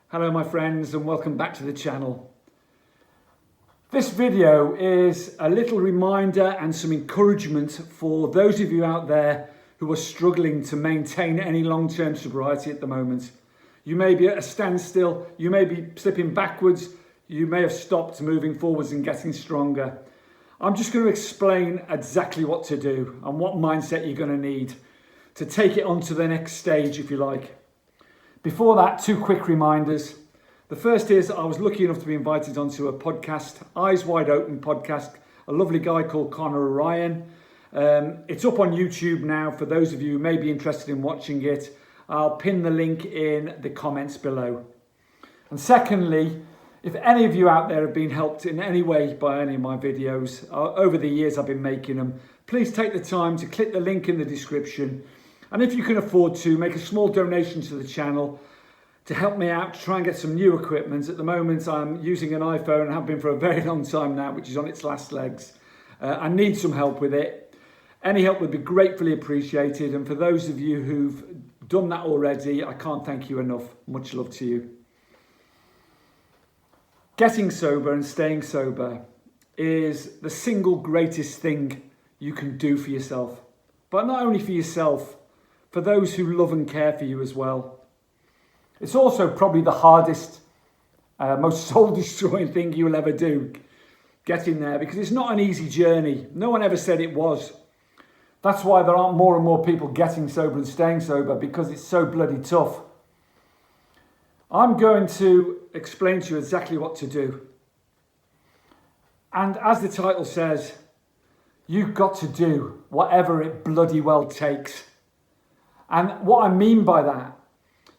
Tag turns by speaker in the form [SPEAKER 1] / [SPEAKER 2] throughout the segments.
[SPEAKER 1] Hello my friends and welcome back to the channel. This video is a little reminder and some encouragement for those of you out there who are struggling to maintain any long-term sobriety at the moment. You may be at a standstill, you may be slipping backwards, you may have stopped moving forwards and getting stronger. I'm just going to explain exactly what to do and what mindset you're going to need to take it on to the next stage, if you like. Before that, two quick reminders. The first is I was lucky enough to be invited onto a podcast, Eyes Wide Open podcast, a lovely guy called Connor Ryan. It's up on YouTube now for those of you who may be interested in watching it. I'll pin the link in the comments below. And secondly, if any of you out there have been helped in any way by any of my videos, over the years I've been making them, please take the time to click the link in the description. And if you can afford to, make a small donation to the channel to help me out to try and get some new equipment. At the moment, I'm using an iPhone and have been for a very long time now, which is on its last legs. I need some help with it. Any help would be gratefully appreciated. And for those of you who've done that already, I can't thank you enough. Much love to you. Getting sober and staying sober is the single greatest thing you can do for yourself. But not only for yourself, for those who love and care for you as well. It's also probably the hardest, most soul-destroying thing you will ever do, getting there, because it's not an easy journey. No one ever said it was. That's why there aren't more and more people getting sober and staying sober, because it's so bloody tough. I'm going to explain to you exactly what to do. And as the title says, you've got to do whatever it bloody well takes. And what I mean by that,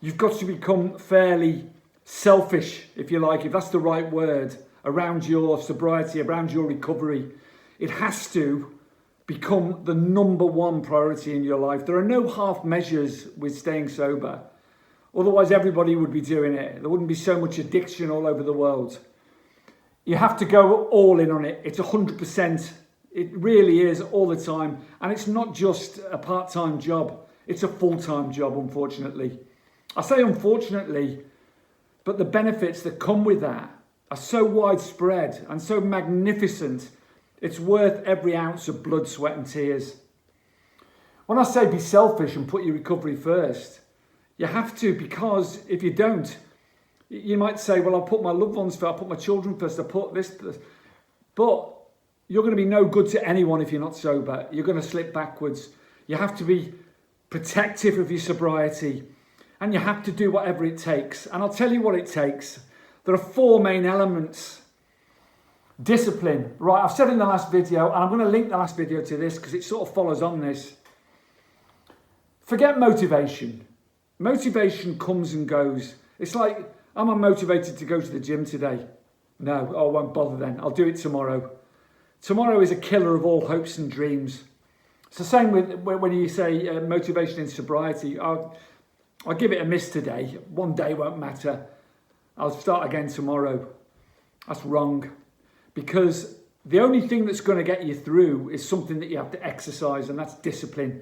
[SPEAKER 1] you've got to become fairly selfish, if you like, if that's the right word, around your sobriety, around your recovery. It has to become the number one priority in your life. There are no half measures with staying sober. Otherwise, everybody would be doing it. There wouldn't be so much addiction all over the world. You have to go all in on it. It's 100%. It really is all the time. And it's not just a part-time job. It's a full-time job, unfortunately. I say unfortunately, but the benefits that come with that are so widespread and so magnificent. It's worth every ounce of blood, sweat and tears. When I say be selfish and put your recovery first, you have to, because if you don't, you might say, well, I'll put my loved ones first, I'll put my children first, I'll put this first. But you're going to be no good to anyone if you're not sober. You're going to slip backwards. You have to be protective of your sobriety, and you have to do whatever it takes. And I'll tell you what it takes. There are four main elements. Discipline. Right, I've said in the last video, and I'm going to link the last video to this because it sort of follows on this. Forget motivation. Motivation comes and goes. It's like, am I motivated to go to the gym today? No, I won't bother then. I'll do it tomorrow. Tomorrow is a killer of all hopes and dreams. It's the same with when you say motivation in sobriety. I'll give it a miss today. One day won't matter. I'll start again tomorrow. That's wrong. Because the only thing that's going to get you through is something that you have to exercise, and that's discipline.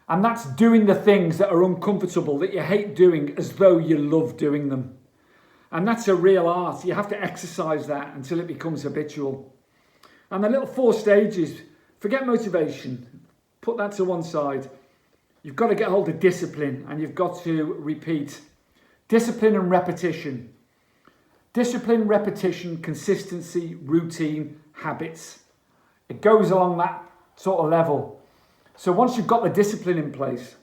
[SPEAKER 1] And that's doing the things that are uncomfortable, that you hate doing, as though you love doing them. And that's a real art. You have to exercise that until it becomes habitual. And the little four stages, forget motivation, put that to one side. You've got to get hold of discipline, and you've got to repeat. Discipline and repetition. Discipline, repetition, consistency, routine, habits. It goes along that sort of level. So once you've got the discipline in place,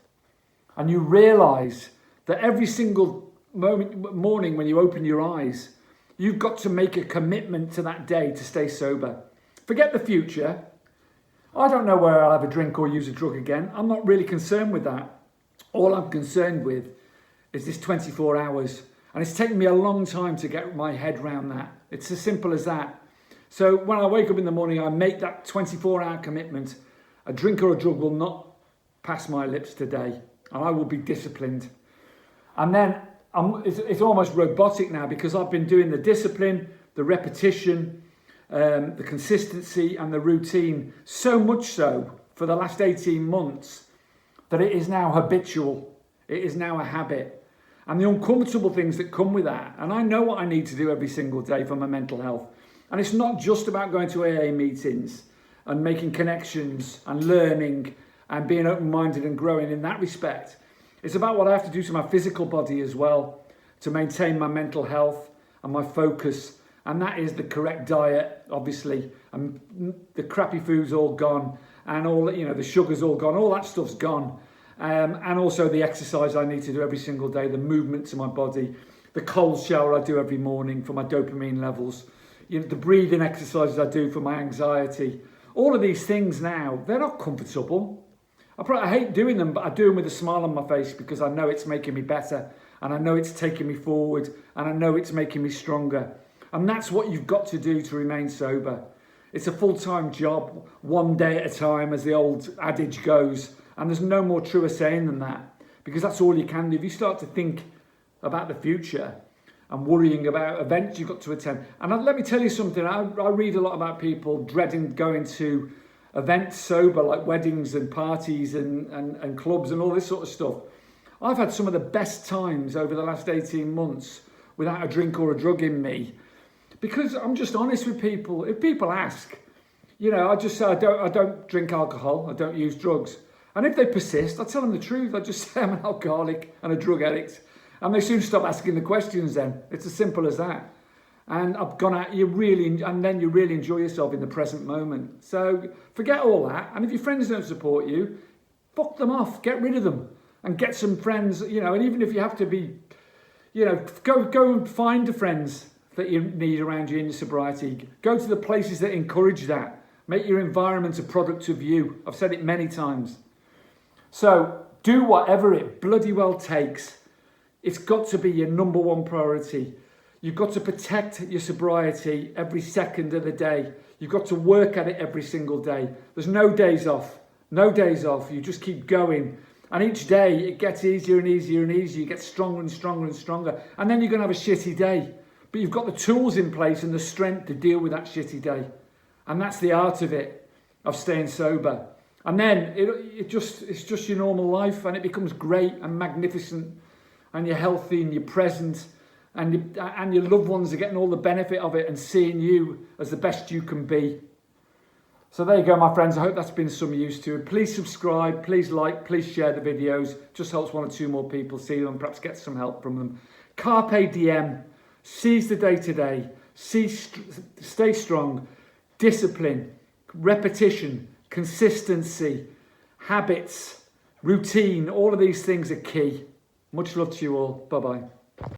[SPEAKER 1] and you realise that every single morning when you open your eyes, you've got to make a commitment to that day to stay sober. Forget the future. I don't know where I'll have a drink or use a drug again. I'm not really concerned with that. All I'm concerned with is this 24 hours. And it's taken me a long time to get my head around that. It's as simple as that. So when I wake up in the morning, I make that 24-hour commitment. A drink or a drug will not pass my lips today. And I will be disciplined. And then it's almost robotic now, because I've been doing the discipline, the repetition, the consistency and the routine, so much so for the last 18 months that it is now habitual. It is now a habit. and the uncomfortable things that come with that. And I know what I need to do every single day for my mental health. And it's not just about going to AA meetings and making connections and learning and being open-minded and growing in that respect. It's about what I have to do to my physical body as well to maintain my mental health and my focus. And that is the correct diet, obviously. And the crappy food's all gone, and all, the sugar's all gone. All that stuff's gone. And also the exercise I need to do every single day, the movement to my body, the cold shower I do every morning for my dopamine levels, the breathing exercises I do for my anxiety. All of these things now, they're not comfortable. I hate doing them, but I do them with a smile on my face because I know it's making me better, and I know it's taking me forward, and I know it's making me stronger. And that's what you've got to do to remain sober. It's a full-time job, one day at a time, as the old adage goes. And there's no more truer saying than that, because that's all you can do. If you start to think about the future and worrying about events you've got to attend. And let me tell you something, I read a lot about people dreading going to events sober, like weddings and parties and clubs and all this sort of stuff. I've had some of the best times over the last 18 months without a drink or a drug in me, because I'm just honest with people. If people ask, I just say I don't drink alcohol, I don't use drugs. And if they persist, I tell them the truth. I just say I'm an alcoholic and a drug addict. And they soon stop asking the questions then. It's as simple as that. And I've gone out, and then you really enjoy yourself in the present moment. So forget all that. And if your friends don't support you, fuck them off, get rid of them and get some friends, and even if you have to be, go and find the friends that you need around you in your sobriety. Go to the places that encourage that. Make your environment a product of you. I've said it many times. So do whatever it bloody well takes. It's got to be your number one priority. You've got to protect your sobriety every second of the day. You've got to work at it every single day. There's no days off. No days off. You just keep going. And each day it gets easier and easier and easier. You get stronger and stronger and stronger. And then you're going to have a shitty day. But you've got the tools in place and the strength to deal with that shitty day. And that's the art of it, of staying sober. And then it's just your normal life, and it becomes great and magnificent, and you're healthy and you're present, and your loved ones are getting all the benefit of it and seeing you as the best you can be. So there you go, my friends. I hope that's been some use to you. Please subscribe, please like, please share the videos. Just helps one or two more people see them, perhaps get some help from them. Carpe diem. Seize the day today. Stay strong. Discipline, repetition, consistency, habits, routine, all of these things are key. Much love to you all. Bye-bye.